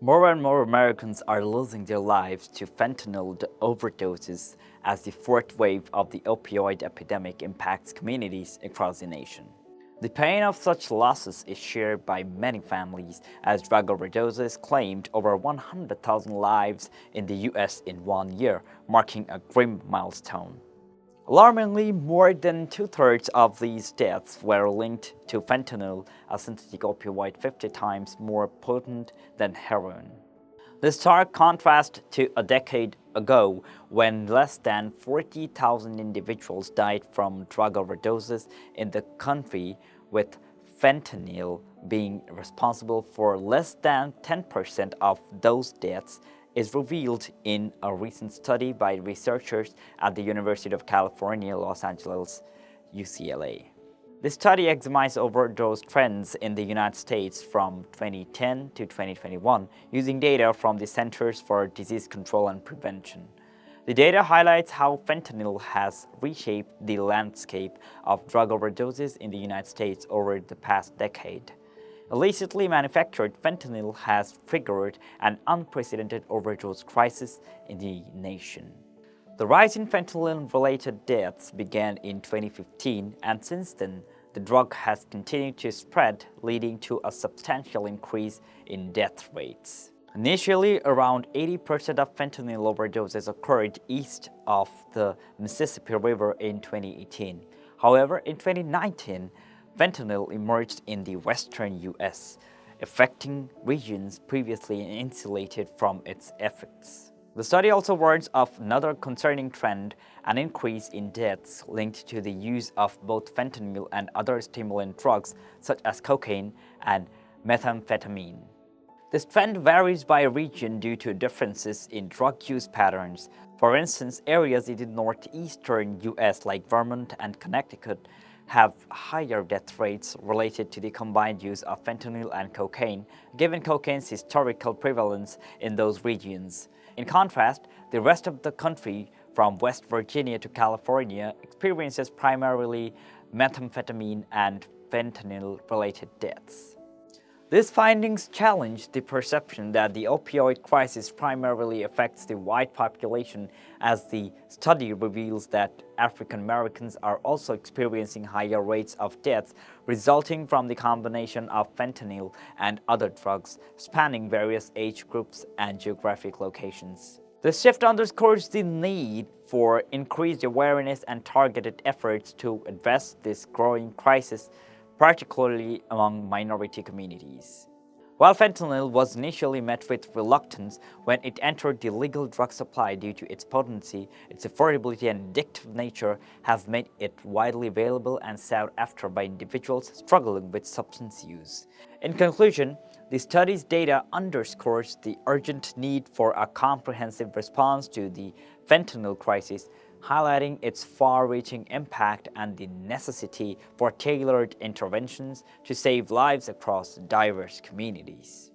More and more Americans are losing their lives to fentanyl overdoses as the fourth wave of the opioid epidemic impacts communities across the nation. The pain of such losses is shared by many families, as drug overdoses claimed over 100,000 lives in the U.S. in 1 year, marking a grim milestone. Alarmingly, more than two-thirds of these deaths were linked to fentanyl, a synthetic opioid 50 times more potent than heroin. This stark contrast to a decade ago, when less than 40,000 individuals died from drug overdoses in the country, with fentanyl being responsible for less than 10% of those deaths, is revealed in a recent study by researchers at the University of California, Los Angeles, UCLA. The study examines overdose trends in the United States from 2010 to 2021 using data from the Centers for Disease Control and Prevention. The data highlights how fentanyl has reshaped the landscape of drug overdoses in the United States over the past decade. Illicitly manufactured fentanyl has triggered an unprecedented overdose crisis in the nation. The rise in fentanyl-related deaths began in 2015, and since then, the drug has continued to spread, leading to a substantial increase in death rates. Initially, around 80% of fentanyl overdoses occurred east of the Mississippi River in 2018. However, in 2019, fentanyl emerged in the western U.S., affecting regions previously insulated from its effects. The study also warns of another concerning trend, an increase in deaths linked to the use of both fentanyl and other stimulant drugs such as cocaine and methamphetamine. This trend varies by region due to differences in drug use patterns. For instance, areas in the northeastern U.S. like Vermont and Connecticut have higher death rates related to the combined use of fentanyl and cocaine, given cocaine's historical prevalence in those regions. In contrast, the rest of the country, from West Virginia to California, experiences primarily methamphetamine and fentanyl-related deaths. These findings challenge the perception that the opioid crisis primarily affects the white population, as the study reveals that African Americans are also experiencing higher rates of deaths resulting from the combination of fentanyl and other drugs, spanning various age groups and geographic locations. The shift underscores the need for increased awareness and targeted efforts to address this growing crisis, particularly among minority communities. While fentanyl was initially met with reluctance when it entered the legal drug supply due to its potency, its affordability and addictive nature have made it widely available and sought after by individuals struggling with substance use. In conclusion, the study's data underscores the urgent need for a comprehensive response to the fentanyl crisis, highlighting its far-reaching impact and the necessity for tailored interventions to save lives across diverse communities.